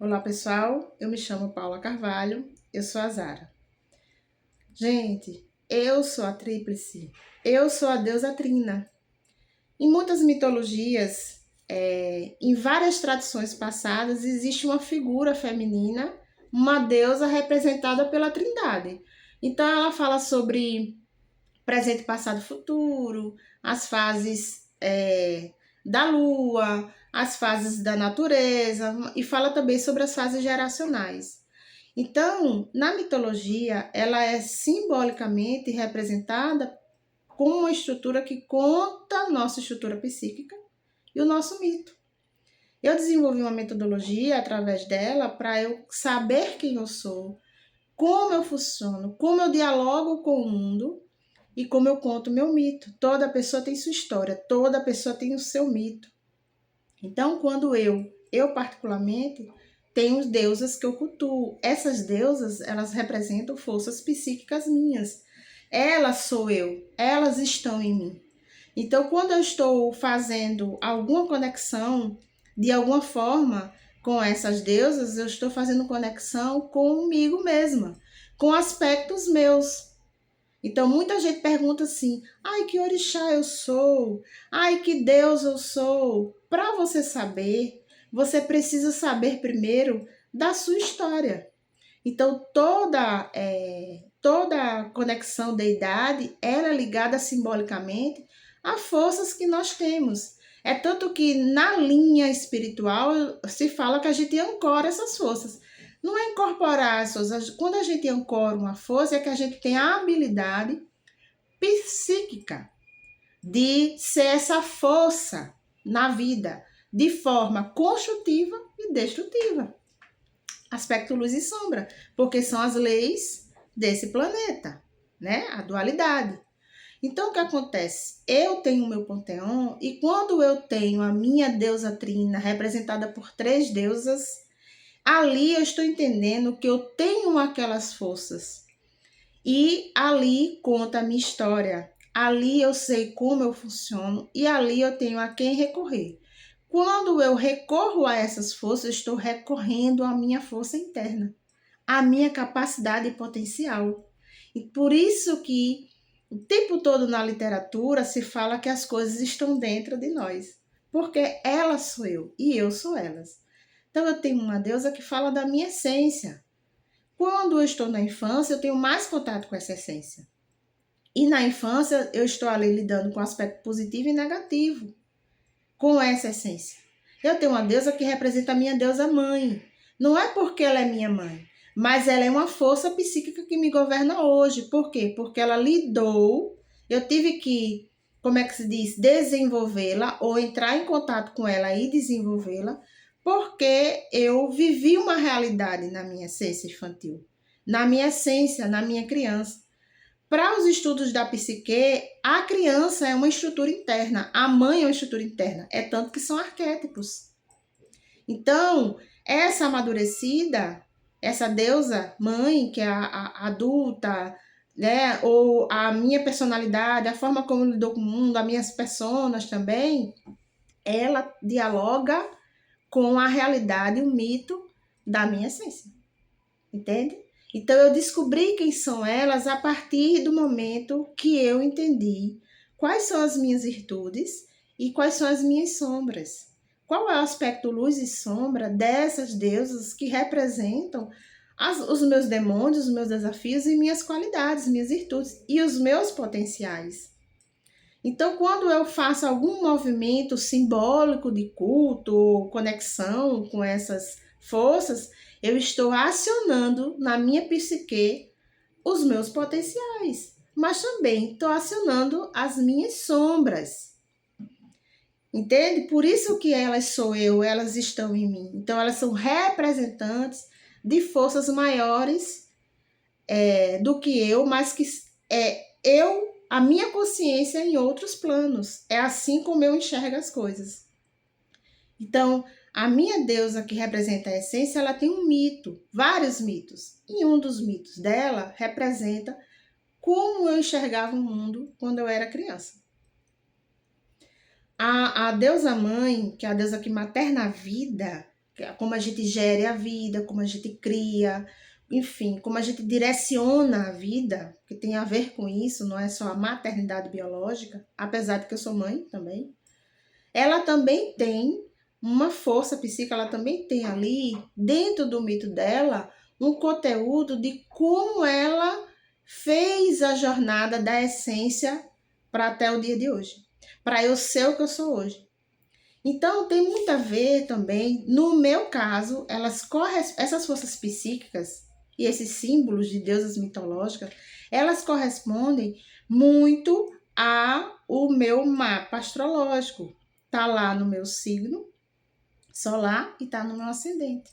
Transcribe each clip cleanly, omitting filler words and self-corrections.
Olá pessoal, eu me chamo Paula Carvalho, eu sou a Zara. Gente, eu sou a Tríplice, eu sou a deusa Trina. Em muitas mitologias, em várias tradições passadas, existe uma figura feminina, uma deusa representada pela Trindade. Então ela fala sobre presente, passado e futuro, as fases da lua, as fases da natureza e fala também sobre as fases geracionais. Então, na mitologia, ela é simbolicamente representada com uma estrutura que conta a nossa estrutura psíquica e o nosso mito. Eu desenvolvi uma metodologia através dela para eu saber quem eu sou, como eu funciono, como eu dialogo com o mundo e como eu conto meu mito. Toda pessoa tem sua história, toda pessoa tem o seu mito. Então, quando eu particularmente, tenho deusas que eu cultuo. Essas deusas, elas representam forças psíquicas minhas. Elas sou eu, elas estão em mim. Então, quando eu estou fazendo alguma conexão, de alguma forma, com essas deusas, eu estou fazendo conexão comigo mesma, com aspectos meus. Então, muita gente pergunta assim: ai, que orixá eu sou? Ai, que Deus eu sou? Para você saber, você precisa saber primeiro da sua história. Então, toda conexão da idade ela é ligada simbolicamente a forças que nós temos. É tanto que na linha espiritual se fala que a gente ancora essas forças. Não é incorporar as forças. Quando a gente ancora uma força, é que a gente tem a habilidade psíquica de ser essa força na vida, de forma construtiva e destrutiva. Aspecto luz e sombra, porque são as leis desse planeta, né? A dualidade. Então, o que acontece? Eu tenho o meu panteão e quando eu tenho a minha deusa Trina, representada por 3 deusas, ali eu estou entendendo que eu tenho aquelas forças. E ali conta a minha história. Ali eu sei como eu funciono e ali eu tenho a quem recorrer. Quando eu recorro a essas forças, estou recorrendo à minha força interna, à minha capacidade potencial. E por isso que o tempo todo na literatura se fala que as coisas estão dentro de nós, porque ela sou eu e eu sou elas. Então eu tenho uma deusa que fala da minha essência. Quando eu estou na infância, eu tenho mais contato com essa essência. E na infância, eu estou ali lidando com aspecto positivo e negativo, com essa essência. Eu tenho uma deusa que representa a minha deusa mãe. Não é porque ela é minha mãe, mas ela é uma força psíquica que me governa hoje. Por quê? Porque ela lidou, eu tive que, como é que se diz, desenvolvê-la ou entrar em contato com ela e desenvolvê-la, porque eu vivi uma realidade na minha essência infantil, na minha essência, na minha criança. Para os estudos da psique, a criança é uma estrutura interna, a mãe é uma estrutura interna, é tanto que são arquétipos. Então, essa amadurecida, essa deusa mãe, que é a adulta, né, ou a minha personalidade, a forma como eu lido com o mundo, as minhas personas também, ela dialoga com a realidade, o mito da minha essência. Entende? Então eu descobri quem são elas a partir do momento que eu entendi quais são as minhas virtudes e quais são as minhas sombras. Qual é o aspecto luz e sombra dessas deusas que representam os meus demônios, os meus desafios e minhas qualidades, minhas virtudes e os meus potenciais. Então, quando eu faço algum movimento simbólico de culto, conexão com essas forças, eu estou acionando na minha psique os meus potenciais, mas também estou acionando as minhas sombras. Entende? Por isso que elas sou eu, elas estão em mim. Então, elas são representantes de forças maiores do que eu, mas que a minha consciência em outros planos. É assim como eu enxergo as coisas. Então, a minha deusa que representa a essência, ela tem um mito, vários mitos. E um dos mitos dela representa como eu enxergava o mundo quando eu era criança. A deusa mãe, que é a deusa que materna a vida, como a gente gere a vida, como a gente cria, enfim, como a gente direciona a vida, que tem a ver com isso, não é só a maternidade biológica, apesar de que eu sou mãe também. Ela também tem uma força psíquica, ela também tem ali, dentro do mito dela, um conteúdo de como ela fez a jornada da essência para até o dia de hoje, para eu ser o que eu sou hoje. Então, tem muito a ver também, no meu caso, essas forças psíquicas e esses símbolos de deusas mitológicas, elas correspondem muito ao meu mapa astrológico. Tá lá no meu signo solar e tá no meu ascendente.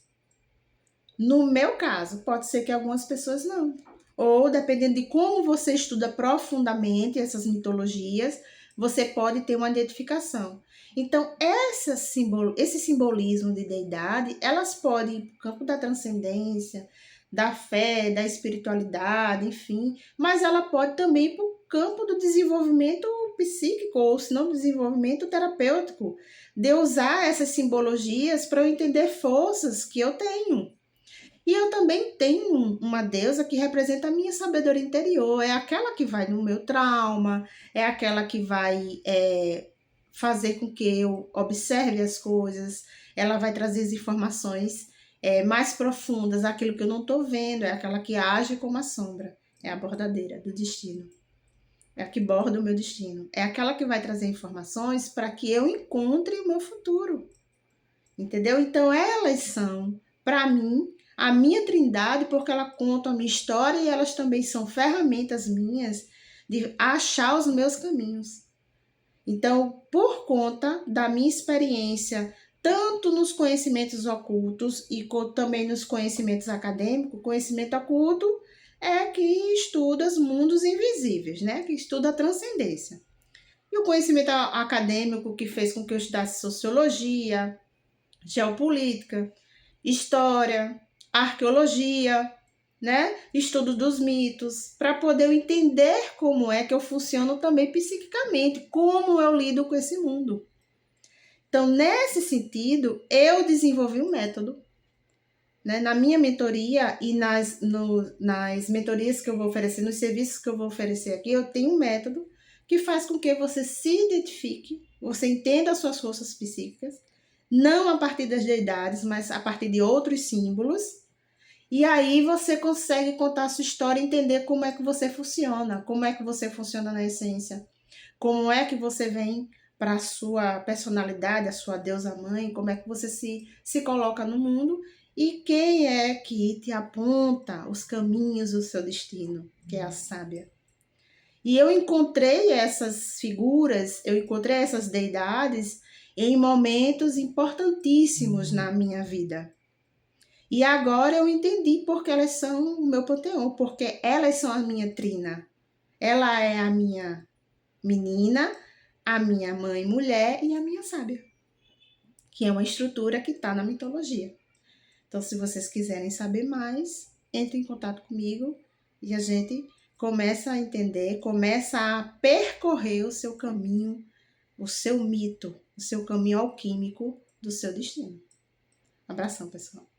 No meu caso, pode ser que algumas pessoas não. Ou, dependendo de como você estuda profundamente essas mitologias, você pode ter uma identificação. Então, esse simbolismo de deidade, elas podem ir para o campo da transcendência, da fé, da espiritualidade, enfim, mas ela pode também ir para o campo do desenvolvimento psíquico, ou se não, desenvolvimento terapêutico, de usar essas simbologias para eu entender forças que eu tenho. E eu também tenho uma deusa que representa a minha sabedoria interior, é aquela que vai no meu trauma, é aquela que vai fazer com que eu observe as coisas, ela vai trazer as informações mais profundas, aquilo que eu não estou vendo, é aquela que age como a sombra, é a bordadeira do destino, é a que borda o meu destino, é aquela que vai trazer informações para que eu encontre o meu futuro, entendeu? Então elas são, para mim, a minha trindade, porque ela conta a minha história e elas também são ferramentas minhas de achar os meus caminhos. Então, por conta da minha experiência, tanto nos conhecimentos ocultos e também nos conhecimentos acadêmicos, conhecimento oculto é que estuda os mundos invisíveis, né? Que estuda a transcendência. E o conhecimento acadêmico que fez com que eu estudasse sociologia, geopolítica, história, arqueologia, né? Estudo dos mitos, para poder entender como é que eu funciono também psiquicamente, como eu lido com esse mundo. Então, nesse sentido, eu desenvolvi um método, né? Na minha mentoria e nas mentorias que eu vou oferecer, nos serviços que eu vou oferecer aqui, eu tenho um método que faz com que você se identifique, você entenda as suas forças psíquicas, não a partir das deidades, mas a partir de outros símbolos. E aí você consegue contar a sua história e entender como é que você funciona, como é que você funciona na essência, como é que você vem para a sua personalidade, a sua deusa mãe, como é que você se coloca no mundo e quem é que te aponta os caminhos do seu destino, que é a sábia. E eu encontrei essas figuras, eu encontrei essas deidades em momentos importantíssimos na minha vida. E agora eu entendi porque elas são o meu panteão, porque elas são a minha trina. Ela é a minha menina, a minha mãe mulher e a minha sábia, que é uma estrutura que está na mitologia. Então, se vocês quiserem saber mais, entre em contato comigo e a gente começa a entender, começa a percorrer o seu caminho, o seu mito, o seu caminho alquímico do seu destino. Abração, pessoal.